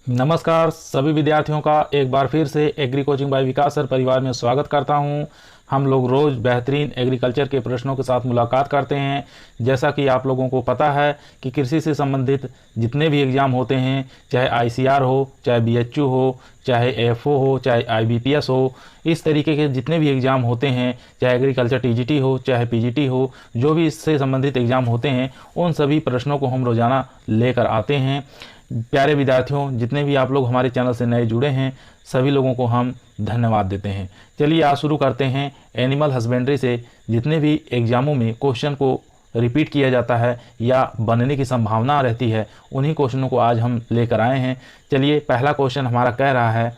नमस्कार सभी विद्यार्थियों का एक बार फिर से एग्री कोचिंग बाय विकास सर परिवार में स्वागत करता हूं। हम लोग रोज़ बेहतरीन एग्रीकल्चर के प्रश्नों के साथ मुलाकात करते हैं। जैसा कि आप लोगों को पता है कि कृषि से संबंधित जितने भी एग्ज़ाम होते हैं, चाहे आईसीआर हो, चाहे बीएचयू हो, चाहे एफओ हो, चाहे आईबीपीएस हो, इस तरीके के जितने भी एग्ज़ाम होते हैं, चाहे एग्रीकल्चर टीजीटी हो, चाहे पीजीटी हो, जो भी इससे संबंधित एग्ज़ाम होते हैं, उन सभी प्रश्नों को हम रोज़ाना लेकर आते हैं। प्यारे विद्यार्थियों, जितने भी आप लोग हमारे चैनल से नए जुड़े हैं, सभी लोगों को हम धन्यवाद देते हैं। चलिए आज शुरू करते हैं। एनिमल हस्बेंड्री से जितने भी एग्जामों में क्वेश्चन को रिपीट किया जाता है या बनने की संभावना रहती है, उन्हीं क्वेश्चनों को आज हम लेकर आए हैं। चलिए पहला क्वेश्चन हमारा कह रहा है,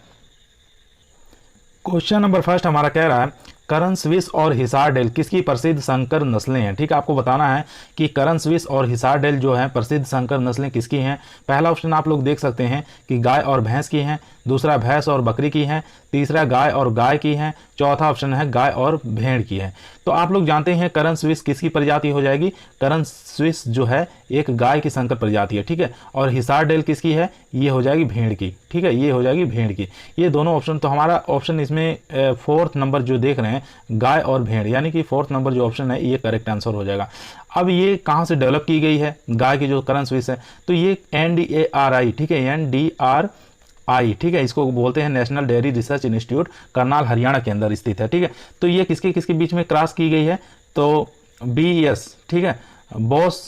क्वेश्चन नंबर फर्स्ट हमारा कह रहा है करण स्विस और हिसार डेल किसकी प्रसिद्ध संकर नस्लें हैं। ठीक है, आपको बताना है कि करण स्विस और हिसार डेल जो है प्रसिद्ध संकर नस्लें किसकी हैं। पहला ऑप्शन आप लोग देख सकते हैं कि गाय और भैंस की हैं, दूसरा भैंस और बकरी की है, तीसरा गाय और गाय की है, चौथा ऑप्शन है गाय और भेड़ की है। तो आप लोग जानते हैं करण स्विस किसकी प्रजाति हो जाएगी। करण स्विस जो है एक गाय की संकर प्रजाति है। ठीक है, और हिसार डेल किसकी है, ये हो जाएगी भेड़ की। ठीक है, ये हो जाएगी भेड़ की। ये दोनों ऑप्शन, तो हमारा ऑप्शन इसमें फोर्थ नंबर जो देख रहे हैं गाय और भेड़, यानी कि फोर्थ नंबर जो ऑप्शन है ये करेक्ट आंसर हो जाएगा। अब ये कहाँ से डेवलप की गई है गाय की जो करण स्विस है, तो ये NDARI, ठीक है, NDRI, ठीक है, इसको बोलते हैं national dairy research institute, Karnal Haryana के अंदर स्थित है। ठीक है, तो ये किसके किसके बीच में क्रॉस की गई है, तो BS, ठीक है, बॉस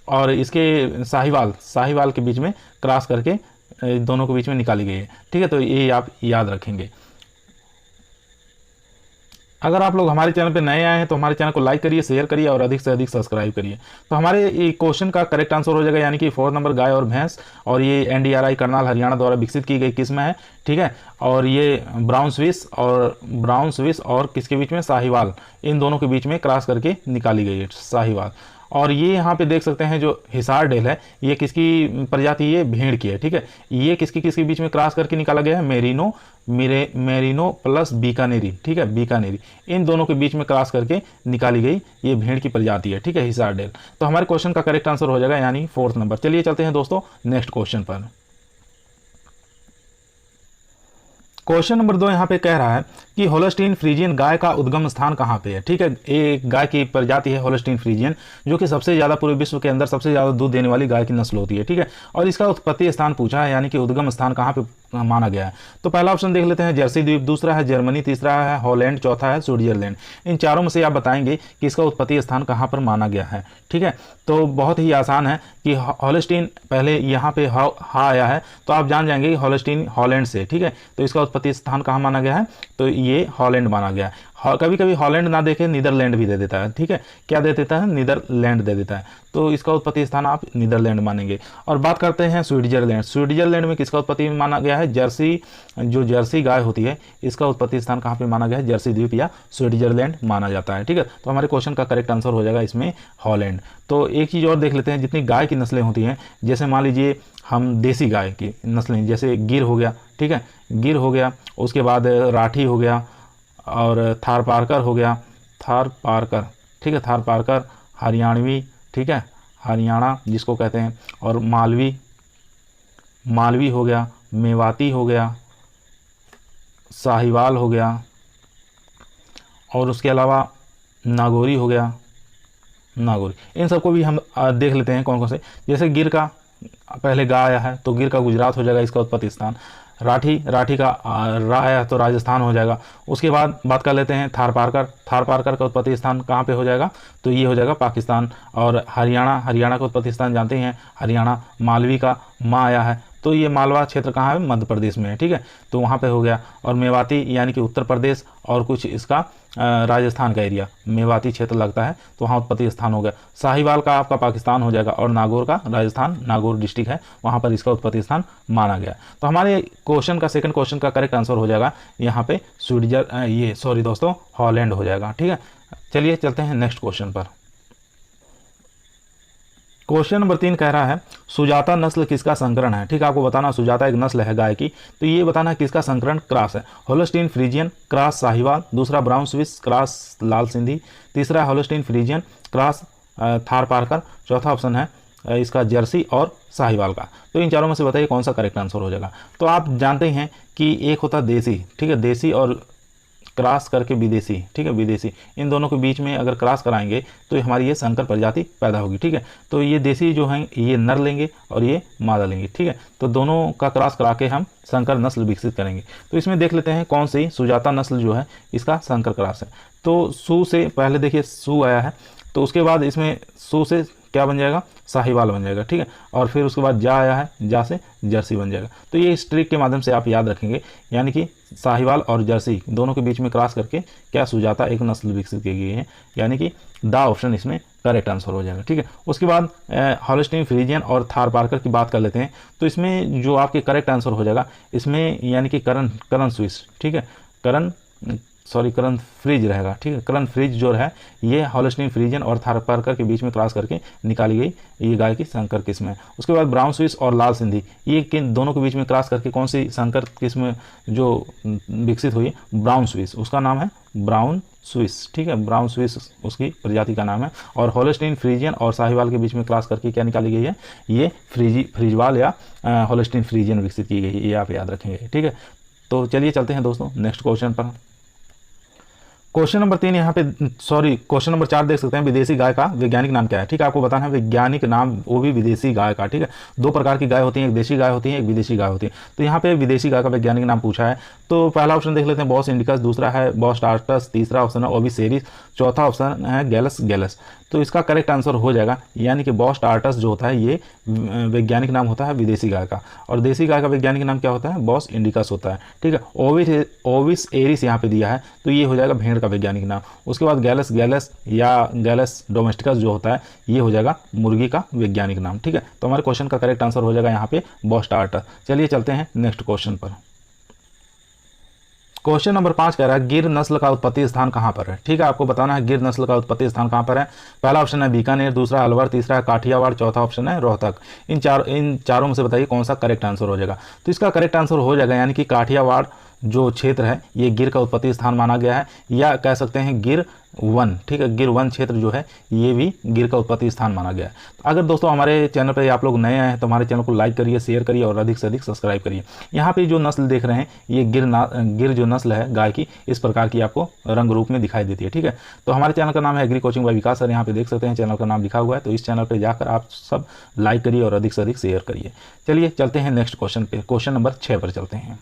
और इसके साहिवाल के बीच में क्रॉस करके दोनों के बीच में निकाली गई है। ठीक है, तो ये आप याद रखेंगे। अगर आप लोग हमारे चैनल पे नए आए हैं तो हमारे चैनल को लाइक करिए, शेयर करिए और अधिक से अधिक सब्सक्राइब करिए। तो हमारे क्वेश्चन का करेक्ट आंसर हो जाएगा, यानी कि फोर्थ नंबर गाय और भैंस, और ये NDRI करनाल हरियाणा द्वारा विकसित की गई किस्म है। ठीक है, और ये ब्राउन स्विस और किसके बीच में, साहिवाल, इन दोनों के बीच में क्रॉस करके निकाली गई है, साहिवाल। और ये यहाँ पे देख सकते हैं जो हिसार डेल है, ये किसकी प्रजाति, ये भेड़ की है। ठीक है, ये किसकी किसके बीच में क्रॉस करके निकाला गया है, मेरिनो प्लस बीकानेरी। ठीक है, बीकानेरी, इन दोनों के बीच में क्रॉस करके निकाली गई ये भेड़ की प्रजाति है। ठीक है, हिसार डेल। तो हमारे क्वेश्चन का करेक्ट आंसर हो जाएगा, यानी फोर्थ नंबर। चलिए चलते हैं दोस्तों नेक्स्ट क्वेश्चन पर। क्वेश्चन नंबर 2 यहाँ पे कह रहा है कि होल्स्टीन फ्रीजियन गाय का उद्गम स्थान कहाँ पे है। ठीक है, एक गाय की प्रजाति है होल्स्टीन फ्रीजियन, जो कि सबसे ज़्यादा पूरे विश्व के अंदर सबसे ज़्यादा दूध देने वाली गाय की नस्ल होती है। ठीक है, और इसका उत्पत्ति स्थान पूछा है, यानी कि उद्गम स्थान कहाँ पे माना गया है। तो पहला ऑप्शन देख लेते हैं जर्सी द्वीप, दूसरा है जर्मनी, तीसरा है हॉलैंड, चौथा है स्विट्जरलैंड। इन चारों में से आप बताएंगे कि इसका उत्पत्ति स्थान कहाँ पर माना गया है। ठीक है, तो बहुत ही आसान है कि होल्स्टीन, पहले यहाँ पे हा आया है तो आप जान जाएंगे कि होल्स्टीन हॉलैंड से। ठीक है, तो इसका उत्पत्ति स्थान कहाँ माना गया है, तो ये हॉलैंड माना गया है। कभी कभी हॉलैंड ना देखे नीदरलैंड भी दे देता है। ठीक है, क्या दे देता है, नीदरलैंड दे देता है, तो इसका उत्पत्ति स्थान आप नीदरलैंड मानेंगे। और बात करते हैं स्विट्जरलैंड में किसका उत्पत्ति माना गया है, जो जर्सी गाय होती है, इसका उत्पत्ति स्थान कहाँ पे माना गया है, जर्सी द्वीप या स्विट्जरलैंड माना जाता है। ठीक है, तो हमारे क्वेश्चन का करेक्ट आंसर हो जाएगा इसमें हॉलैंड। तो एक चीज़ और देख लेते हैं, जितनी गाय की नस्लें होती हैं, जैसे मान लीजिए हम देसी गाय की नस्लें, जैसे गिर हो गया। ठीक है, गिर हो गया, उसके बाद राठी हो गया, और थारपारकर हो गया, थारपारकर। ठीक है, थारपारकर, हरियाणवी, ठीक है, हरियाणा जिसको कहते हैं, और मालवी हो गया, मेवाती हो गया, साहिवाल हो गया, और उसके अलावा नागौरी हो गया, नागौरी। इन सबको भी हम देख लेते हैं कौन कौन से। जैसे गिर का पहले गा आया है तो गिर का गुजरात हो जाएगा इसका उत्पत्ति स्थान। राठी का रा आया तो राजस्थान हो जाएगा। उसके बाद बात कर लेते हैं थारपारकर का उत्पत्ति स्थान कहाँ पे हो जाएगा, तो ये हो जाएगा पाकिस्तान। और हरियाणा का उत्पत्ति स्थान जानते हैं, हरियाणा। मालवी का माँ आया है तो ये मालवा क्षेत्र कहाँ है, मध्य प्रदेश में है। ठीक है, तो वहाँ पे हो गया। और मेवाती यानी कि उत्तर प्रदेश, और कुछ इसका राजस्थान का एरिया, मेवाती क्षेत्र लगता है, तो वहाँ उत्पत्ति स्थान हो गया। साहिवाल का आपका पाकिस्तान हो जाएगा, और नागौर का राजस्थान, नागौर डिस्ट्रिक्ट है, वहाँ पर इसका उत्पत्ति स्थान माना गया। तो हमारे क्वेश्चन का सेकंड क्वेश्चन का करेक्ट आंसर हो जाएगा यहाँ पे हॉलैंड हो जाएगा। ठीक है, चलिए चलते हैं नेक्स्ट क्वेश्चन पर। क्वेश्चन नंबर 3 कह रहा है सुजाता नस्ल किसका संकरण है। ठीक है, आपको बताना सुजाता एक नस्ल है गाय की, तो ये बताना किसका संकरण क्रॉस है। होल्स्टीन फ्रीजियन क्रॉस साहिवाल, दूसरा ब्राउन स्विस क्रॉस लाल सिंधी, तीसरा होल्स्टीन फ्रीजियन क्रॉस थारपारकर, चौथा ऑप्शन है इसका जर्सी और साहिवाल का। तो इन चारों में से बताइए कौन सा करेक्ट आंसर हो जाएगा। तो आप जानते हैं कि एक होता है देसी, ठीक है, देसी और क्रॉस करके विदेशी, ठीक है, विदेशी, इन दोनों के बीच में अगर क्रॉस कराएंगे तो हमारी ये संकर प्रजाति पैदा होगी, ठीक है। तो ये देसी जो हैं ये नर लेंगे और ये मादा लेंगे, ठीक है। तो दोनों का क्रॉस करा के हम संकर नस्ल विकसित करेंगे। तो इसमें देख लेते हैं कौन सी सुजाता नस्ल जो है इसका संकर क्रॉस है। तो सू से पहले देखिए सू आया है, तो उसके बाद इसमें सू से क्या बन जाएगा, साहिवाल बन जाएगा, ठीक है। और फिर उसके बाद जा आया है, जा से जर्सी बन जाएगा। तो ये इस ट्रिक के माध्यम से आप याद रखेंगे, यानी कि साहिवाल और जर्सी दोनों के बीच में क्रॉस करके क्या सुजाता एक नस्ल विकसित की गई है, यानी कि द ऑप्शन इसमें करेक्ट आंसर हो जाएगा, ठीक है। उसके बाद हॉलस्टीन फ्रीजियन और थारपारकर की बात कर लेते हैं। तो इसमें जो आपके करेक्ट आंसर हो जाएगा इसमें यानी कि करण स्विस, ठीक है, करण फ्रीज रहेगा, ठीक है। करण फ्रीज जो है ये हॉलस्टीन फ्रीजियन और थारपारकर के बीच में क्रॉस करके निकाली गई ये गाय की संकर किस्म है। उसके बाद ब्राउन स्विस और लाल सिंधी, ये किन दोनों के बीच में क्रॉस करके कौन सी संकर किस्म जो विकसित हुई, ब्राउन स्विस, उसका नाम है ब्राउन स्विस, ठीक है, ब्राउन स्विस उसकी प्रजाति का नाम है। और हॉलस्टीन फ्रीजियन और साहिवाल के बीच में क्रॉस करके क्या निकाली गई है, ये फ्रीजवाल या हॉलस्टीन फ्रीजियन विकसित की गई है, ये आप याद रखेंगे, ठीक है। तो चलिए चलते हैं दोस्तों नेक्स्ट क्वेश्चन पर। क्वेश्चन नंबर 3 यहाँ पे, क्वेश्चन नंबर 4 देख सकते हैं, विदेशी गाय का वैज्ञानिक नाम क्या है, ठीक है। आपको बताना है वैज्ञानिक नाम, वो भी विदेशी गाय का, ठीक है। 2 प्रकार की गाय होती हैं, एक देशी गाय होती है, एक विदेशी गाय होती है। तो यहाँ पे विदेशी गाय का वैज्ञानिक नाम पूछा है। तो पहला ऑप्शन देख लेते हैं बॉस इंडिकस, दूसरा है बॉस टार्टस, तीसरा ऑप्शन है ओविसेरिस, चौथा ऑप्शन है गैलस। तो इसका करेक्ट आंसर हो जाएगा यानी कि बॉस टार्टस जो होता है ये वैज्ञानिक नाम होता है विदेशी गाय का, और देशी गाय का वैज्ञानिक नाम क्या होता है, बॉस इंडिकस होता है, ठीक है। ओविस एरिस यहाँ पे दिया है, तो ये हो जाएगा भेड़ का वैज्ञानिक नाम। उसके बाद गैलस या गैलस डोमेस्टिकस जो होता है ये हो जाएगा मुर्गी का वैज्ञानिक नाम, ठीक है। तो हमारे क्वेश्चन का करेक्ट आंसर हो जाएगा यहाँ पे बॉस टार्टस। चलिए चलते हैं नेक्स्ट क्वेश्चन पर। क्वेश्चन नंबर 5 कह रहा है गिर नस्ल का उत्पत्ति स्थान कहाँ पर है, ठीक है। आपको बताना है गिर नस्ल का उत्पत्ति स्थान कहाँ पर है। पहला ऑप्शन है बीकानेर, दूसरा अलवर, तीसरा है काठियावाड़, चौथा ऑप्शन है रोहतक। इन चारों में से बताइए कौन सा करेक्ट आंसर हो जाएगा। तो इसका करेक्ट आंसर हो जाएगा यानी कि काठियावाड़ जो क्षेत्र है ये गिर का उत्पत्ति स्थान माना गया है, या कह सकते हैं गिर वन, ठीक है, गिर वन क्षेत्र जो है ये भी गिर का उत्पत्ति स्थान माना गया है। अगर दोस्तों हमारे चैनल पर आप लोग नए आए हैं तो हमारे चैनल को लाइक करिए, शेयर करिए और अधिक से अधिक सब्सक्राइब करिए। यहाँ पे जो नस्ल देख रहे हैं ये गिर जो नस्ल है गाय की इस प्रकार की आपको रंग रूप में दिखाई देती है, ठीक है। तो हमारे चैनल का नाम है एग्री कोचिंग बाय विकास सर, यहाँ पे देख सकते हैं चैनल का नाम लिखा हुआ है। तो इस चैनल पर जाकर आप सब लाइक करिए और अधिक से अधिक शेयर करिए। चलिए चलते हैं नेक्स्ट क्वेश्चन पे, क्वेश्चन नंबर 6 पर चलते हैं।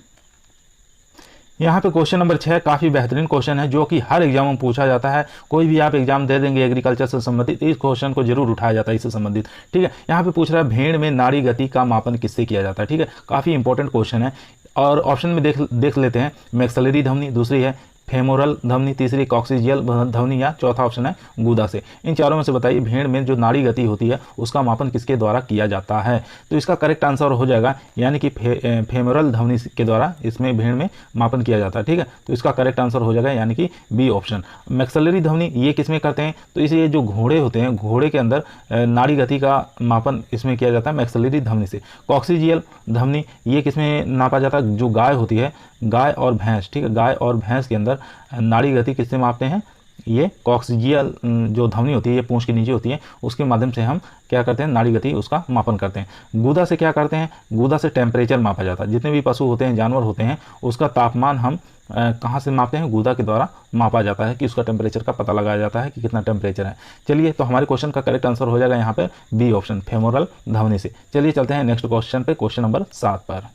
यहाँ पे क्वेश्चन नंबर 6 काफ़ी बेहतरीन क्वेश्चन है जो कि हर एग्जाम में पूछा जाता है। कोई भी आप एग्जाम दे देंगे एग्रीकल्चर से संबंधित इस क्वेश्चन को जरूर उठाया जाता है इससे संबंधित, ठीक है। यहाँ पे पूछ रहा है भेड़ में नाड़ी गति का मापन किससे किया जाता है, ठीक है। काफ़ी इंपॉर्टेंट क्वेश्चन है और ऑप्शन में देख लेते हैं मैक्सिलरी धमनी, दूसरी है फेमोरल धमनी, तीसरी कॉक्सिजियल धमनी, या चौथा ऑप्शन है गूदा से। इन चारों में से बताइए भेड़ में जो नाड़ी गति होती है उसका मापन किसके द्वारा किया जाता है। तो इसका करेक्ट आंसर हो जाएगा यानी कि फेमोरल धमनी के द्वारा इसमें भेड़ में मापन किया जाता है, ठीक है। तो इसका करेक्ट आंसर हो जाएगा यानी कि बी ऑप्शन। मैक्सिलरी धमनी ये किसमें करते हैं, तो इसे जो घोड़े होते हैं घोड़े के अंदर नाड़ी गति का मापन इसमें किया जाता है मैक्सिलरी धमनी से। कॉक्सिजियल धमनी ये किसमें नापा जाता है, जो गाय होती है, गाय और भैंस, ठीक है, गाय और भैंस के अंदर नाड़ी गति किससे मापते हैं, ये कॉक्सिजियल जो धमनी होती है ये पूंछ के नीचे होती है उसके माध्यम से हम क्या करते हैं नाड़ी गति उसका मापन करते हैं। गूदा से क्या करते हैं, गूदा से टेम्परेचर मापा जाता है। जितने भी पशु होते हैं जानवर होते हैं उसका तापमान हम कहाँ से मापते हैं, गूदा के द्वारा मापा जाता है कि उसका टेम्परेचर का पता लगाया जाता है कि कितना टेम्परेचर है। चलिए तो हमारे क्वेश्चन का करेक्ट आंसर हो जाएगा यहाँ पे बी ऑप्शन फेमोरल धमनी से। चलिए चलते हैं नेक्स्ट क्वेश्चन पे, क्वेश्चन नंबर 7 पर।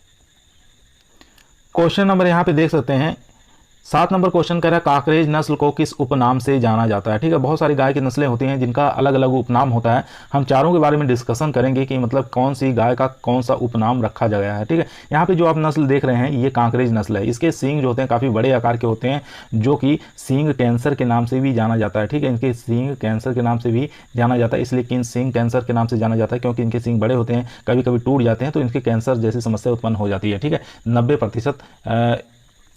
क्वेश्चन नंबर यहाँ पे देख सकते हैं 7 नंबर क्वेश्चन कह रहा है काकरेज नस्ल को किस उपनाम से जाना जाता है, ठीक है। बहुत सारी गाय की नस्लें होती हैं जिनका अलग अलग उपनाम होता है। हम चारों के बारे में डिस्कशन करेंगे कि मतलब कौन सी गाय का कौन सा उपनाम रखा गया है, ठीक है। यहाँ पे जो आप नस्ल देख रहे हैं ये काकरेज नस्ल है। इसके सींग जो होते हैं काफ़ी बड़े आकार के होते हैं जो कि सींग कैंसर के नाम से भी जाना जाता है, ठीक है। इनके सींग कैंसर के नाम से भी जाना जाता है, इसलिए कि सींग कैंसर के नाम से जाना जाता है क्योंकि इनके सींग बड़े होते हैं, कभी कभी टूट जाते हैं तो इनके कैंसर जैसी समस्या उत्पन्न हो जाती है, ठीक है। 90%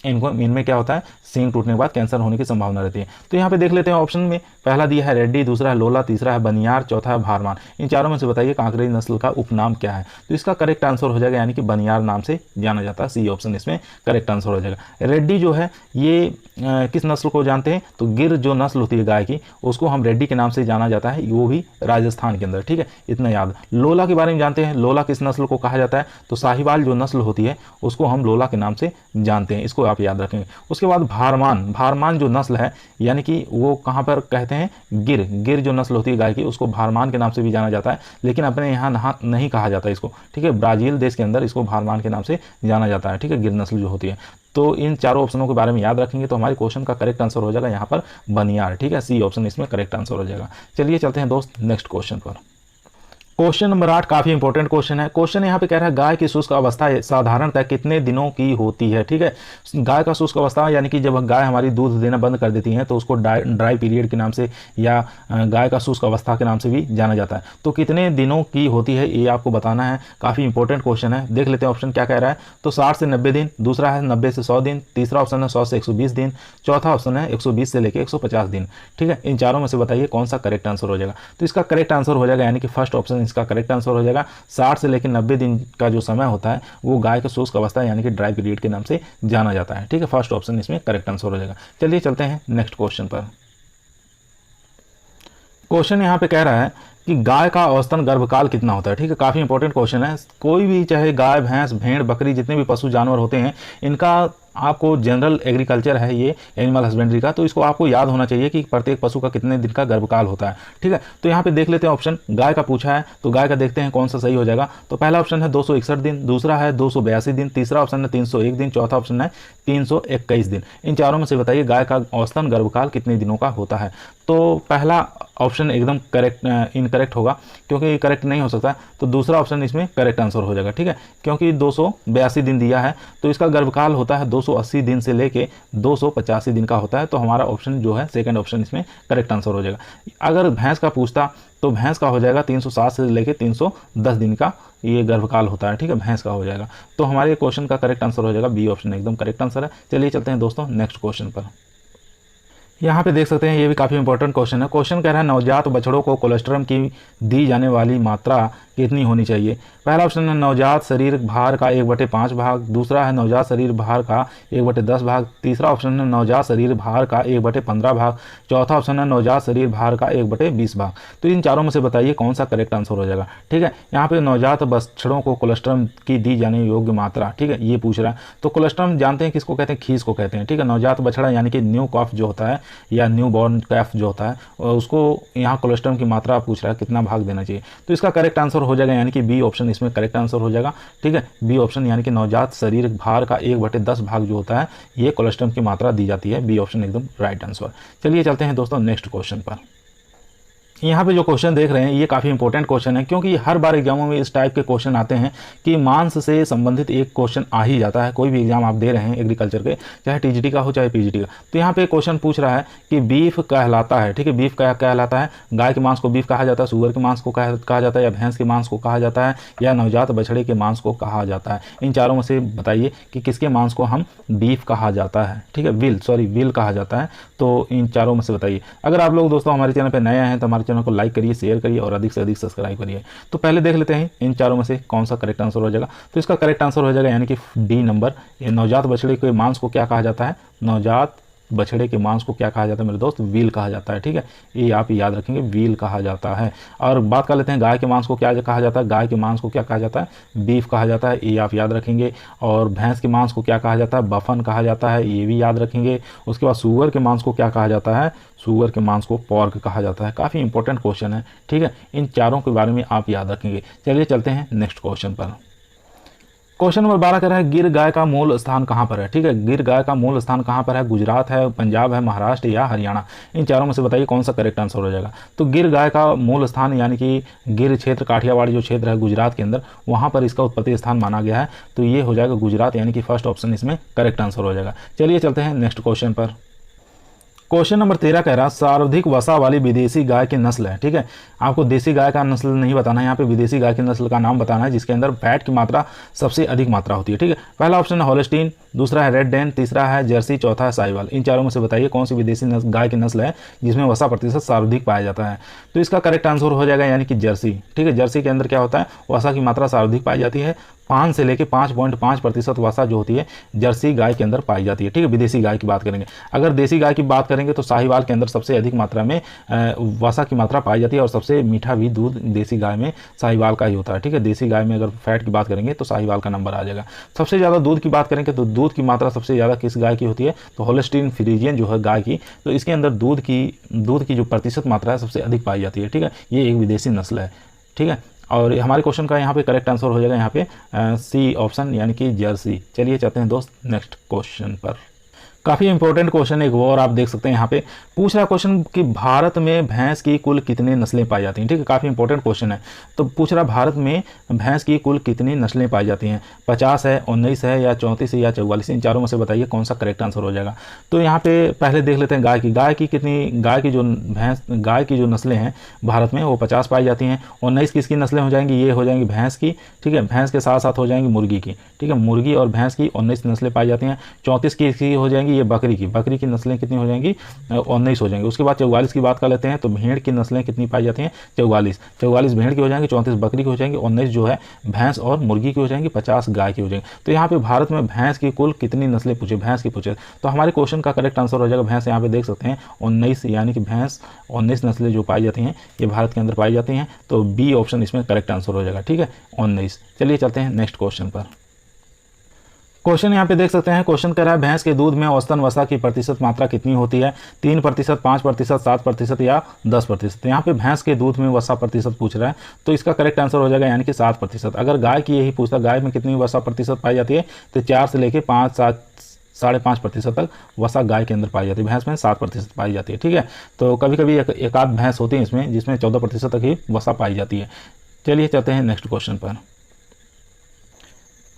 इनमें क्या होता है, सींग टूटने के बाद कैंसर होने की संभावना रहती है। तो यहाँ पे देख लेते हैं ऑप्शन में पहला दिया है रेड्डी, दूसरा है लोला, तीसरा है बनियार, चौथा है भारमान। इन चारों में से बताइए कांकरेज नस्ल का उपनाम क्या है। तो इसका करेक्ट आंसर हो जाएगा यानी कि बनियार नाम से जाना जाता है। सी ऑप्शन इसमें करेक्ट आंसर हो जाएगा। रेड्डी जो है ये किस नस्ल को जानते हैं, तो गिर जो नस्ल होती है गाय की उसको हम रेड्डी के नाम से जाना जाता है, वो भी राजस्थान के अंदर, ठीक है, इतना याद। लोला के बारे में जानते हैं, लोला किस नस्ल को कहा जाता है, तो साहिवाल जो नस्ल होती है उसको हम लोला के नाम से जानते हैं, इसको आप याद रखेंगे। उसके बाद भारमान, भारमान जो नस्ल है यानी कि वो कहाँ पर कहते हैं, गिर जो नस्ल होती है गाय की उसको भारमान के नाम से भी जाना जाता है, लेकिन अपने यहाँ नहीं कहा जाता इसको, ठीक है, ब्राज़ील देश के अंदर इसको भारमान के नाम से जाना जाता है, ठीक है, गिर नस्ल जो होती है। तो इन चारों ऑप्शनों के बारे में याद रखेंगे तो हमारे क्वेश्चन का करेक्ट आंसर हो जाएगा यहाँ पर बनियार, ठीक है, सी ऑप्शन इसमें करेक्ट आंसर हो जाएगा। चलिए चलते हैं दोस्त नेक्स्ट क्वेश्चन पर। क्वेश्चन नंबर 8 काफी इंपॉर्टेंट क्वेश्चन है। क्वेश्चन यहाँ पे कह रहा है गाय की शुष्क अवस्था साधारणतः कितने दिनों की होती है, ठीक है। गाय का शुष्क अवस्था यानी कि जब गाय हमारी दूध देना बंद कर देती है तो उसको ड्राई पीरियड के नाम से या गाय का शुष्क अवस्था के नाम से भी जाना जाता है। तो कितने दिनों की होती है ये आपको बताना है, काफ़ी इंपॉर्टेंट क्वेश्चन है। देख लेते हैं ऑप्शन क्या कह रहा है। तो 60 से 90 दिन, दूसरा है 90 से 100 दिन, तीसरा ऑप्शन है 100 से 120 दिन, चौथा ऑप्शन है 120 से लेकर 150 दिन, ठीक है। इन चारों में से बताइए कौन सा करेक्ट आंसर हो जाएगा। तो इसका करेक्ट आंसर हो जाएगा यानी कि फर्स्ट ऑप्शन इसका करेक्ट आंसर हो जाएगा। 60 से लेकर 90 दिन का जो समय होता है वो गाय का शुष्क अवस्था यानी कि ड्राई पीरियड के नाम से जाना जाता है, ठीक है। फर्स्ट ऑप्शन इसमें करेक्ट आंसर हो जाएगा। चलिए चलते हैं नेक्स्ट क्वेश्चन पर। क्वेश्चन यहाँ पे कह रहा है कि गाय का औसतन गर्भकाल कितना होता है, ठीक है, काफ़ी इंपॉर्टेंट क्वेश्चन है। कोई भी चाहे गाय, भैंस, भेड़, बकरी, जितने भी पशु जानवर होते हैं इनका आपको जनरल एग्रीकल्चर है ये एनिमल हस्बेंड्री का, तो इसको आपको याद होना चाहिए कि प्रत्येक पशु का कितने दिन का गर्भकाल होता है, ठीक है। तो यहाँ पे देख लेते हैं ऑप्शन, गाय का पूछा है तो गाय का देखते हैं कौन सा सही हो जाएगा। तो पहला ऑप्शन है 261 दिन, दूसरा है 282 दिन, तीसरा ऑप्शन है 301 दिन, चौथा ऑप्शन है 321 दिन। इन चारों में से बताइए गाय का औसतन गर्भकाल कितने दिनों का होता है। तो पहला ऑप्शन एकदम करेक्ट इनकरेक्ट होगा क्योंकि करेक्ट नहीं हो सकता, तो दूसरा ऑप्शन इसमें करेक्ट आंसर हो जाएगा, ठीक है, क्योंकि 282 दिन दिया है तो इसका गर्भकाल होता है 280 दिन से लेके 285 दिन का होता है। तो हमारा ऑप्शन जो है सेकंड ऑप्शन इसमें करेक्ट आंसर हो जाएगा। अगर भैंस का पूछता तो भैंस का हो जाएगा 360 से लेके 310 दिन का ये गर्भकाल होता है, ठीक है, भैंस का हो जाएगा। तो हमारे क्वेश्चन का करेक्ट आंसर हो जाएगा बी ऑप्शन एकदम करेक्ट आंसर है। चलिए चलते हैं दोस्तों नेक्स्ट क्वेश्चन पर। यहाँ पे देख सकते हैं ये भी काफ़ी इंपॉर्टेंट क्वेश्चन है। क्वेश्चन कह रहा है नवजात बछड़ों को कोलेस्ट्रम की दी जाने वाली मात्रा कितनी होनी चाहिए। पहला ऑप्शन है नवजात शरीर भार का 1/5 भाग, दूसरा है नवजात शरीर भार का 1/10 भाग, तीसरा ऑप्शन है नवजात शरीर भार का 1/15 भाग, चौथा ऑप्शन है नवजात शरीर भार का 1/20 भाग। तो इन चारों में से बताइए कौन सा करेक्ट आंसर हो जाएगा, ठीक है। यहाँ पे नवजात बछड़ों को कोलेस्ट्रम की दी जाने योग्य मात्रा, ठीक है, ये पूछ रहा है। तो कोलेस्ट्रम जानते हैं किसको कहते हैं, खीस को कहते हैं, ठीक है। नवजात बछड़ा यानी कि न्यू कॉफ जो होता है या न्यू बॉर्न कैफ जो होता है उसको यहाँ कोलेस्ट्रम की मात्रा पूछ रहा है कितना भाग देना चाहिए। तो इसका करेक्ट आंसर हो जाएगा यानी कि बी ऑप्शन इसमें करेक्ट आंसर हो जाएगा, ठीक है। बी ऑप्शन यानी कि नवजात शरीर भार का 1/10 भाग जो होता है ये कोलेस्ट्रम की मात्रा दी जाती है। बी ऑप्शन एकदम राइट आंसर। चलिए चलते हैं दोस्तों नेक्स्ट क्वेश्चन पर। यहाँ पे जो क्वेश्चन देख रहे हैं ये काफ़ी इंपॉर्टेंट क्वेश्चन है क्योंकि हर बार एग्जामों में इस टाइप के क्वेश्चन आते हैं कि मांस से संबंधित एक क्वेश्चन आ ही जाता है। कोई भी एग्जाम आप दे रहे हैं एग्रीकल्चर के, चाहे टीजीटी का हो चाहे पीजीटी का, तो यहाँ पे क्वेश्चन पूछ रहा है कि बीफ कहलाता है, ठीक है, बीफ कहलाता है, गाय के मांस को बीफ कहा जाता है, सुअर के मांस को कहा जाता है, या भैंस के मांस को कहा जाता है, या नवजात बछड़े के मांस को कहा जाता है। इन चारों में से बताइए कि किसके मांस को हम बीफ कहा जाता है, ठीक है, विल कहा जाता है। तो इन चारों में से बताइए। अगर आप लोग दोस्तों हमारे चैनल पर नए हैं तो हमारे चैनल को लाइक करिए, शेयर करिए और अधिक से अधिक सब्सक्राइब करिए। तो पहले देख लेते हैं इन चारों में से कौन सा करेक्ट आंसर हो जाएगा। तो इसका करेक्ट आंसर हो जाएगा यानी कि डी नंबर, नवजात बछड़े के मांस को क्या कहा जाता है, नवजात बछड़े के मांस को क्या कहा जाता है मेरे दोस्त, व्हील कहा जाता है, ठीक है, ये आप याद रखेंगे, व्हील कहा जाता है। और बात कर लेते हैं गाय के मांस को क्या कहा जाता है, गाय के मांस को क्या कहा जाता है, बीफ कहा जाता है, ये आप याद रखेंगे। और भैंस के मांस को क्या कहा जाता है, बफन कहा जाता है, ये भी याद रखेंगे। उसके बाद सूअर के मांस को क्या कहा जाता है, सूअर के मांस को पॉर्क कहा जाता है। काफ़ी इंपॉर्टेंट क्वेश्चन है, ठीक है, इन चारों के बारे में आप याद रखेंगे। चलिए चलते हैं नेक्स्ट क्वेश्चन पर। क्वेश्चन नंबर 12 कर रहा है गिर गाय का मूल स्थान कहाँ पर है, ठीक है, गिर गाय का मूल स्थान कहाँ पर है, गुजरात है, पंजाब है, महाराष्ट्र या हरियाणा। इन चारों में से बताइए कौन सा करेक्ट आंसर हो जाएगा। तो गिर गाय का मूल स्थान यानी कि गिर क्षेत्र, काठियावाड़ जो क्षेत्र है गुजरात के अंदर, वहाँ पर इसका उत्पत्ति स्थान माना गया है। तो ये हो जाएगा गुजरात यानी कि फर्स्ट ऑप्शन इसमें करेक्ट आंसर हो जाएगा। चलिए चलते हैं नेक्स्ट क्वेश्चन पर। क्वेश्चन नंबर 13 कह रहा सर्वाधिक वसा वाली विदेशी गाय की नस्ल है। ठीक है, आपको देसी गाय का नस्ल नहीं बताना है, यहाँ पे विदेशी गाय की नस्ल का नाम बताना है जिसके अंदर फैट की मात्रा सबसे अधिक मात्रा होती है। ठीक है, पहला ऑप्शन है हॉलस्टीन, दूसरा है रेड डेन, तीसरा है जर्सी, चौथा है साहिवाल। इन चारों में से बताइए कौन सी विदेशी गाय की नस्ल है जिसमें वसा प्रतिशत सर्वाधिक पाया जाता है। तो इसका करेक्ट आंसर हो जाएगा यानी कि जर्सी। ठीक है, जर्सी के अंदर क्या होता है, वसा की मात्रा सर्वाधिक पाई जाती है। 5 से लेकर 5.5% वसा जो होती है जर्सी गाय के अंदर पाई जाती है। ठीक है, विदेशी गाय की बात करेंगे। अगर देसी गाय की बात करेंगे तो साहिवाल के अंदर सबसे अधिक मात्रा में वसा की मात्रा पाई जाती है और सबसे मीठा भी दूध देसी गाय में साहिवाल का ही होता है। ठीक है, देसी गाय में अगर फैट की बात करेंगे तो साहिवाल का नंबर आ जाएगा। सबसे ज़्यादा दूध की बात करेंगे तो दूध की मात्रा सबसे ज़्यादा किस गाय की होती है, तो होल्स्टीन फ्रीजियन जो है गाय की, तो इसके अंदर दूध की जो प्रतिशत मात्रा है सबसे अधिक पाई जाती है। ठीक है, ये एक विदेशी नस्ल है। ठीक है, और हमारे क्वेश्चन का यहाँ पे करेक्ट आंसर हो जाएगा यहाँ पे सी ऑप्शन यानी कि जर्सी। चलिए चलते हैं दोस्त नेक्स्ट क्वेश्चन पर। काफ़ी इंपॉर्टेंट क्वेश्चन एक वो और आप देख सकते हैं यहाँ पे पूछ रहा क्वेश्चन कि भारत में भैंस की कुल कितनी नस्लें पाई जाती हैं। ठीक है, काफ़ी इंपॉर्टेंट क्वेश्चन है। तो पूछ रहा भारत में भैंस की कुल कितनी नस्लें पाई जाती हैं, 50 है, 19 है या 34 है या 44, इन चारों में से बताइए कौन सा करेक्ट आंसर हो जाएगा। तो यहाँ पे पहले देख लेते हैं गाय की जो नस्लें हैं भारत में वो 50 पाई जाती हैं। 19 किसकी नस्लें हो जाएंगी, ये हो जाएंगी भैंस की। ठीक है, भैंस के साथ साथ हो जाएंगी मुर्गी की। ठीक है, मुर्गी और भैंस की 19 नस्लें पाई जाती हैं। 34 की हो जाएंगी ये बकरी की नस्लें कितनी हो जाएंगी, 19 हो जाएंगी। उसके बाद 44 की बात कर लेते हैं तो भेड़ की नस्लें कितनी पाई जाती हैं, 44 भेड़ की हो जाएंगी, 34 बकरी की हो जाएंगी, 19 जो है भैंस और मुर्गी की हो जाएंगी, 50 गाय की हो जाएंगी। तो यहाँ पे भारत में भैंस की कुल कितनी नस्लें पूछे, भैंस की पूछे, तो हमारे क्वेश्चन का करेक्ट आंसर हो जाएगा भैंस। यहाँ पे देख सकते हैं 19 यानी कि भैंस 19 नस्लें जो पाई जाती हैं ये भारत के अंदर पाई जाती हैं। तो बी ऑप्शन इसमें करेक्ट आंसर हो जाएगा। ठीक है, 19। चलिए चलते हैं नेक्स्ट क्वेश्चन पर। क्वेश्चन यहाँ पे देख सकते हैं, क्वेश्चन कह रहा है भैंस के दूध में औसतन वसा की प्रतिशत मात्रा कितनी होती है, 3%, 5%, 7% या 10%। यहाँ पे भैंस के दूध में वसा प्रतिशत पूछ रहा है तो इसका करेक्ट आंसर हो जाएगा यानी कि 7%। अगर गाय की यही पूछता गाय में कितनी वसा प्रतिशत पाई जाती है तो 4 से लेकर 5, 7, 5.5% तक वसा गाय के अंदर पाई जाती है। भैंस में 7% पाई जाती है। ठीक है, तो कभी कभी एक आध भैंस होती है इसमें जिसमें 14% तक ही वसा पाई जाती है। चलिए चलते हैं नेक्स्ट क्वेश्चन पर।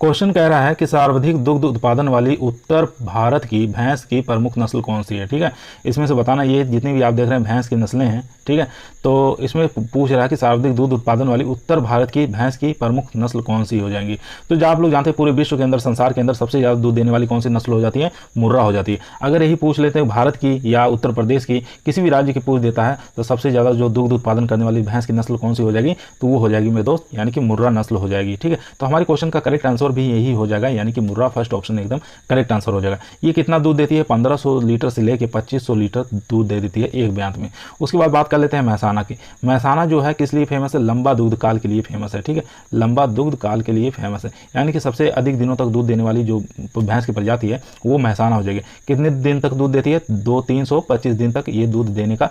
क्वेश्चन कह रहा है कि सर्वाधिक दुग्ध उत्पादन वाली उत्तर भारत की भैंस की प्रमुख नस्ल कौन सी है। ठीक है, इसमें से बताना ये जितनी भी आप देख रहे हैं भैंस की नस्लें हैं। ठीक है, तो इसमें पूछ रहा है कि सर्वाधिक दूध उत्पादन वाली उत्तर भारत की भैंस की प्रमुख नस्ल कौन सी हो जाएंगी। तो जो आप लोग जानते हैं पूरे विश्व के अंदर, संसार के अंदर सबसे ज़्यादा दूध देने वाली कौन सी नस्ल हो जाती है, मुर्रा हो जाती है। अगर यही पूछ लेते हैं भारत की या उत्तर प्रदेश की, किसी भी राज्य की पूछ देता है तो सबसे ज़्यादा जो दुग्ध उत्पादन करने वाली भैंस की नस्ल कौन सी हो जाएगी, तो वो हो जाएगी मेरे दोस्त यानी कि मुर्रा नस्ल हो जाएगी। ठीक है, तो हमारे क्वेश्चन का करेक्ट आंसर भी यही हो जाएगा यानी कि मुर्रा फर्स्ट ऑप्शन एकदम करेक्ट आंसर हो जाएगा। ये कितना दूध देती है, 1500 लीटर से लेकर 2500 लीटर दूध दे देती है एक ब्यांत में। उसके बाद बात कर लेते हैं महसाना की। महसाना जो है किस लिए फेमस है, लंबा दूध काल के लिए फेमस है। ठीक है, लंबा दूध काल के लिए फेमस है यानी कि सबसे अधिक दिनों तक दूध देने वाली जो भैंस की प्रजाति है वो महसाना हो जाएगी। कितने दिन तक दूध देती है, 325 दिन तक ये दूध देने का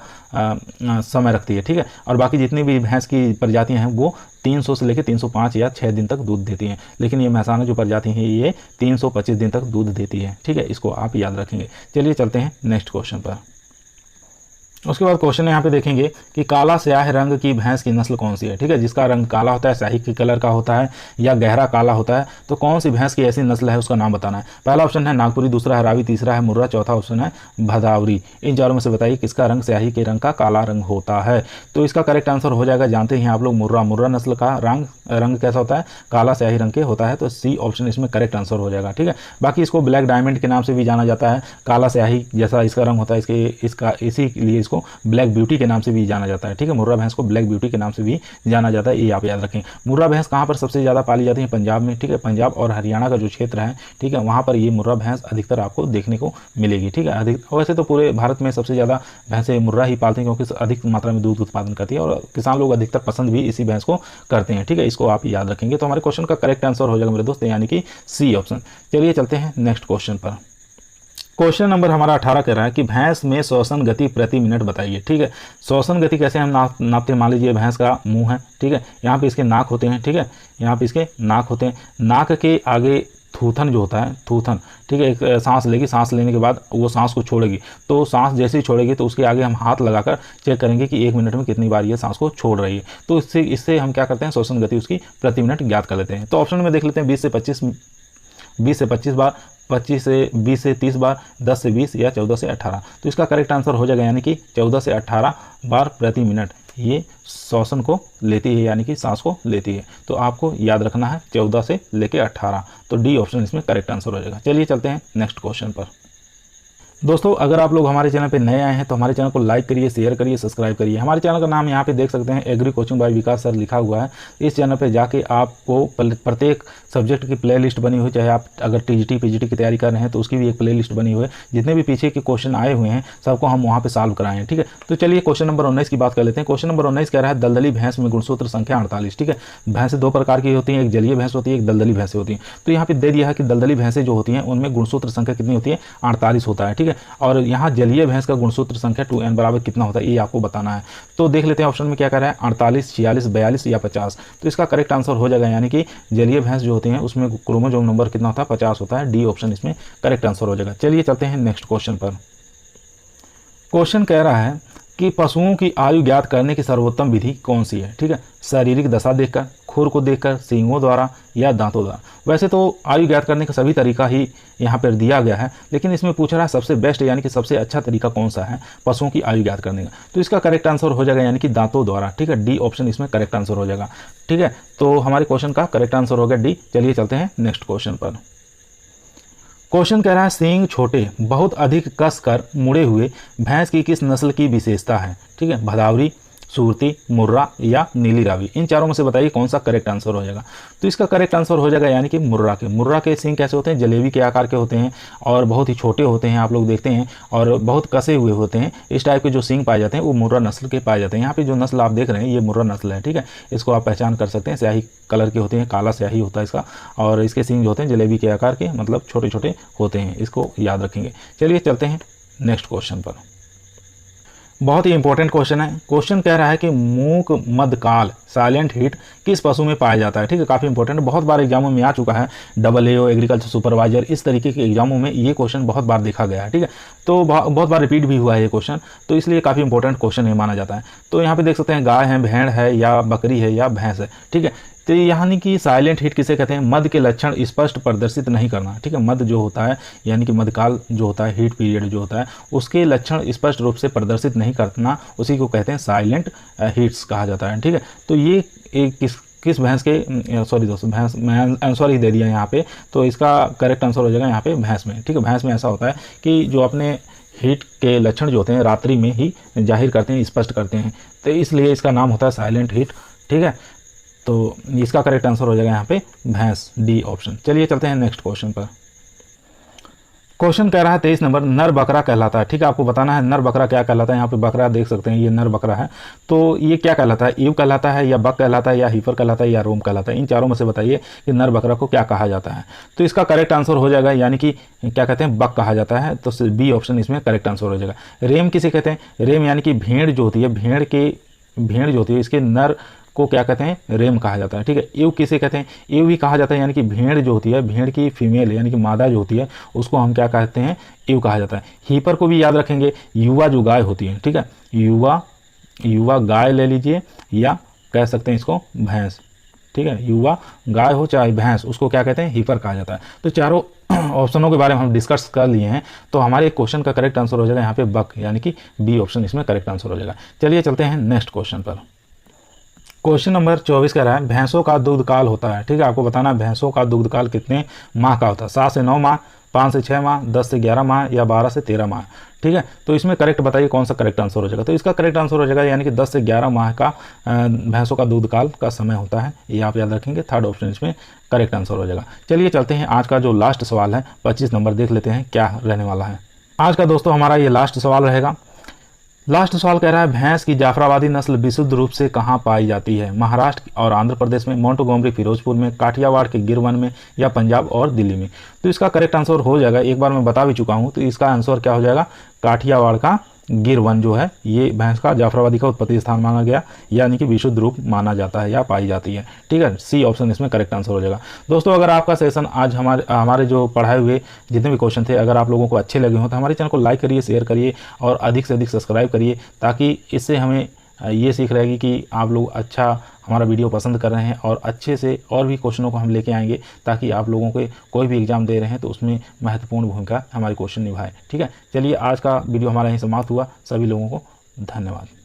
समय रखती है। ठीक है, और बाकी जितनी भी भैंस की प्रजातियां हैं वो 300 से लेकर 305 या 6 दिन तक दूध देती हैं, लेकिन ये महसाना जो प्रजाति है ये 325 दिन तक दूध देती है। ठीक है, इसको आप याद रखेंगे। चलिए चलते हैं नेक्स्ट क्वेश्चन पर। उसके बाद क्वेश्चन यहाँ पे देखेंगे कि काला स्याह रंग की भैंस की नस्ल कौन सी है। ठीक है, जिसका रंग काला होता है, स्याही के कलर का होता है या गहरा काला होता है, तो कौन सी भैंस की ऐसी नस्ल है उसका नाम बताना है। पहला ऑप्शन है नागपुरी, दूसरा है रावी, तीसरा है मुर्रा, चौथा ऑप्शन है भदावरी। इन चारों में से बताइए किसका रंग स्याही के रंग का काला रंग होता है। तो इसका करेक्ट आंसर हो जाएगा, जानते हैं आप लोग मुर्रा नस्ल का रंग कैसा होता है, काला स्याही रंग के होता है। तो सी ऑप्शन इसमें करेक्ट आंसर हो जाएगा। ठीक है, बाकी इसको ब्लैक डायमंड के नाम से भी जाना जाता है, काला स्याही जैसा इसका रंग होता है इसीलिए इसको ब्लैक ब्यूटी के नाम से भी जाना जाता है। ठीक है, मुर्रा भैंस को ब्लैक ब्यूटी के नाम से भी जाना जाता है, ये आप याद रखें। मुर्रा भैंस कहाँ पर सबसे ज़्यादा पाली जाती है, पंजाब में। ठीक है, पंजाब और हरियाणा का जो क्षेत्र है, ठीक है, वहाँ पर ये मुर्रा भैंस अधिकतर आपको देखने को मिलेगी। ठीक है, वैसे तो पूरे भारत में सबसे ज़्यादा भैंसें मुर्रा ही पालते हैं क्योंकि अधिक मात्रा में दूध उत्पादन करती है और किसान लोग अधिकतर पसंद भी इसी भैंस को करते हैं। ठीक है, इसको आप याद रखेंगे। तो हमारे क्वेश्चन का करेक्ट आंसर हो जाएगा मेरे दोस्त यानी कि सी ऑप्शन। चलिए चलते हैं नेक्स्ट क्वेश्चन पर। क्वेश्चन नंबर हमारा 18 कह रहा है कि भैंस में श्वसन गति प्रति मिनट बताइए। ठीक है, श्वसन गति कैसे हम नापते हैं, मान लीजिए भैंस का मुंह है। ठीक है, यहाँ पे इसके नाक होते हैं। ठीक है, यहाँ पे इसके नाक होते हैं। नाक के आगे थूथन जो होता है, थूथन। ठीक है, एक सांस लेगी, सांस लेने के बाद वो सांस को छोड़ेगी, तो सांस जैसे ही छोड़ेगी तो उसके आगे हम हाथ लगाकर चेक करेंगे कि 1 मिनट में कितनी बार ये सांस को छोड़ रही है। तो इससे हम क्या करते हैं, श्वसन गति उसकी प्रति मिनट ज्ञात कर लेते हैं। तो ऑप्शन में देख लेते हैं 20 से 25 बार 25 से 20 से 30 बार, 10 से 20 या 14 से 18। तो इसका करेक्ट आंसर हो जाएगा यानी कि 14 से 18 बार प्रति मिनट ये श्वसन को लेती है, यानी कि सांस को लेती है। तो आपको याद रखना है 14 से लेके 18। तो डी ऑप्शन इसमें करेक्ट आंसर हो जाएगा। चलिए चलते हैं नेक्स्ट क्वेश्चन पर। दोस्तों अगर आप लोग हमारे चैनल पे नए आए हैं तो हमारे चैनल को लाइक करिए, शेयर करिए, सब्सक्राइब करिए। हमारे चैनल का नाम यहाँ पे देख सकते हैं एग्री कोचिंग बाय विकास सर लिखा हुआ है। इस चैनल पे जाके आपको प्रत्येक सब्जेक्ट की प्लेलिस्ट बनी हुई, चाहे आप अगर टीजीटी पीजीटी की तैयारी कर रहे हैं तो उसकी भी एक प्लेलिस्ट बनी हुई है। जितने भी पीछे के क्वेश्चन आए हुए हैं सबको हम वहाँ पर सॉल्व कराएं, ठीक है। तो चलिए क्वेश्चन नंबर 19 की बात कर लेते हैं। क्वेश्चन नंबर 19 कह रहा है दलदली भैंस में गुणसूत्र संख्या 48, ठीक है। भैंसें दो प्रकार की होती हैं, एक जलीय भैंस होती है, एक दलदली भैंसें होती हैं। तो यहाँ पे दे दिया है कि दलदली भैंसें जो होती हैं उनमें गुणसूत्र संख्या कितनी होती है, 48 होता है, ठीक है। और यहाँ जलीय भैंस का गुणसूत्र संख्या 2n बराबर कितना होता है ये आपको बताना है। तो देख लेते हैं ऑप्शन में क्या कह रहा है, 48, 46, 42 या 50। तो इसका करेक्ट आंसर हो जाएगा यानी कि जलीय भैंस जो होती हैं उसमें क्रोमोसोम नंबर कितना होता है, 50 होता है। डी ऑप्शन इसमें करेक्ट आंसर हो जाएगा। चलिए चलते हैं नेक्स्ट क्वेश्चन पर। क्वेश्चन कह रहा है कि पशुओं की आयु ज्ञात करने की सर्वोत्तम विधि कौन सी है, ठीक है। शारीरिक दशा देखकर, खुर को देखकर, सींगों द्वारा या दांतों द्वारा। वैसे तो आयु ज्ञात करने का सभी तरीका ही यहाँ पर दिया गया है, लेकिन इसमें पूछ रहा है सबसे बेस्ट यानी कि सबसे अच्छा तरीका कौन सा है पशुओं की आयु ज्ञात करने का। तो इसका करेक्ट आंसर हो जाएगा यानी कि दांतों द्वारा, ठीक है। डी ऑप्शन इसमें करेक्ट आंसर हो जाएगा, ठीक है। तो हमारे क्वेश्चन का करेक्ट आंसर हो गया डी। चलिए चलते हैं नेक्स्ट क्वेश्चन पर। क्वेश्चन कह रहा है सींग छोटे बहुत अधिक कस कर मुड़े हुए भैंस की किस नस्ल की विशेषता है, ठीक है। भदावरी, सूरती, मुर्रा या नीली रावी। इन चारों में से बताइए कौन सा करेक्ट आंसर हो जाएगा। तो इसका करेक्ट आंसर हो जाएगा यानी कि मुर्रा के। मुर्रा के सींग कैसे होते हैं, जलेबी के आकार के होते हैं और बहुत ही छोटे होते हैं, आप लोग देखते हैं, और बहुत कसे हुए होते हैं। इस टाइप के जो सींग पाए जाते हैं वो मुर्रा नस्ल के पाए जाते हैं। यहाँ पे जो नस्ल आप देख रहे हैं ये मुर्रा नस्ल है, ठीक है। इसको आप पहचान कर सकते हैं, स्याही कलर के होते हैं, काला स्याही होता है इसका, और इसके सींग जो होते हैं जलेबी के आकार के, मतलब छोटे छोटे होते हैं। इसको याद रखेंगे। चलिए चलते हैं नेक्स्ट क्वेश्चन पर। बहुत ही इंपॉर्टेंट क्वेश्चन है। क्वेश्चन कह रहा है कि मूक मदकाल साइलेंट हीट किस पशु में पाया जाता है, ठीक है। काफ़ी इंपॉर्टेंट, बहुत बार एग्जामों में आ चुका है। AAO एग्रीकल्चर सुपरवाइजर इस तरीके के एग्जामों में ये क्वेश्चन बहुत बार देखा गया है, ठीक है। तो बहुत बार रिपीट भी हुआ है ये क्वेश्चन, तो इसलिए काफ़ी इंपॉर्टेंट क्वेश्चन ये माना जाता है। तो यहाँ पे देख सकते हैं गाय है, भेड़ है या बकरी है या भैंस है, ठीक है। तो यानी कि साइलेंट हीट किसे कहते हैं, मद के लक्षण स्पष्ट प्रदर्शित नहीं करना, ठीक है। मद जो होता है यानी कि मदकाल जो होता है, हीट पीरियड जो होता है, उसके लक्षण स्पष्ट रूप से प्रदर्शित नहीं करना, उसी को कहते हैं साइलेंट हीट्स कहा जाता है, ठीक है। तो ये एक किस भैंस के, सॉरी दोस्तों भैंस, मैं आंसर ही दे दिया यहाँ पे। तो इसका करेक्ट आंसर हो जाएगा यहाँ पे भैंस में, ठीक है। भैंस में ऐसा होता है कि जो अपने हीट के लक्षण जो होते हैं रात्रि में ही जाहिर करते हैं, स्पष्ट करते हैं, तो इसलिए इसका नाम होता है साइलेंट हीट, ठीक है। तो इसका करेक्ट आंसर हो जाएगा यहाँ पे भैंस, डी ऑप्शन। चलिए चलते हैं नेक्स्ट क्वेश्चन पर। क्वेश्चन कह रहा है 23 नंबर, नर बकरा कहलाता है, ठीक है। आपको बताना है नर बकरा क्या कहलाता है। यहाँ पे बकरा देख सकते हैं, ये नर बकरा है। तो ये क्या कहलाता है, ईव कहलाता है या बक कहलाता है या हीफर कहलाता है या रोम कहलाता है। इन चारों में से बताइए कि नर बकरा को क्या कहा जाता है। तो इसका करेक्ट आंसर हो जाएगा यानी कि क्या कहते हैं, बक कहा जाता है। तो बी ऑप्शन इसमें करेक्ट आंसर हो जाएगा। रेम किसे कहते हैं, रेम यानी कि भेड़ जो होती है, भेड़ जो होती है इसके नर को क्या कहते हैं, रेम कहा जाता है, ठीक है। ईव किसे कहते हैं, ईव भी कहा जाता है यानी कि भेड़ जो होती है, भेड़ की फीमेल यानी कि मादा जो होती है उसको हम क्या कहते हैं, ईव कहा जाता है। हीपर को भी याद रखेंगे, युवा जो गाय होती है, ठीक है। युवा गाय ले लीजिए या कह सकते हैं इसको भैंस, ठीक है। युवा गाय हो चाहे भैंस, उसको क्या कहते हैं, हीपर कहा जाता है। तो चारों ऑप्शनों के बारे में हम डिस्कस कर लिए हैं। तो हमारे क्वेश्चन का करेक्ट आंसर हो जाएगा यहाँ पे बक, यानी कि बी ऑप्शन इसमें करेक्ट आंसर हो जाएगा। चलिए चलते हैं नेक्स्ट क्वेश्चन पर। क्वेश्चन नंबर 24 कह रहा है भैंसों का दुग्ध काल होता है, ठीक है। आपको बताना है भैंसों का दुग्ध काल कितने माह का होता है, 7 से 9 माह, 5 से 6 माह, 10 से 11 माह या 12 से 13 माह, ठीक है। तो इसमें करेक्ट बताइए कौन सा करेक्ट आंसर हो जाएगा। तो इसका करेक्ट आंसर हो जाएगा यानी कि 10 से 11 माह का भैंसों का दूध काल का समय होता है, ये आप याद रखेंगे। थर्ड ऑप्शन इसमें करेक्ट आंसर हो जाएगा। चलिए चलते हैं आज का जो लास्ट सवाल है 25 नंबर, देख लेते हैं क्या रहने वाला है आज का। दोस्तों हमारा ये लास्ट सवाल रहेगा। लास्ट सवाल कह रहा है भैंस की जाफराबादी नस्ल विशुद्ध रूप से कहाँ पाई जाती है, महाराष्ट्र और आंध्र प्रदेश में, मोंटगोमरी फिरोजपुर में, काठियावाड़ के गिरवन में या पंजाब और दिल्ली में। तो इसका करेक्ट आंसर हो जाएगा, एक बार मैं बता भी चुका हूँ, तो इसका आंसर क्या हो जाएगा, काठियावाड़ का गिरवन जो है ये भैंस का जाफराबादी का उत्पत्ति स्थान माना गया, यानी कि विशुद्ध रूप माना जाता है या पाई जाती है, ठीक है। सी ऑप्शन इसमें करेक्ट आंसर हो जाएगा। दोस्तों अगर आपका सेशन आज हमारे जो पढ़ाए हुए जितने भी क्वेश्चन थे अगर आप लोगों को अच्छे लगे हों तो हमारे चैनल को लाइक करिए, शेयर करिए और अधिक से अधिक सब्सक्राइब करिए, ताकि इससे हमें ये सीख रहेगी कि आप लोग अच्छा हमारा वीडियो पसंद कर रहे हैं और अच्छे से और भी क्वेश्चनों को हम लेके आएंगे ताकि आप लोगों के कोई भी एग्ज़ाम दे रहे हैं तो उसमें महत्वपूर्ण भूमिका हमारे क्वेश्चन निभाए। ठीक है, चलिए आज का वीडियो हमारा यहीं समाप्त हुआ। सभी लोगों को धन्यवाद।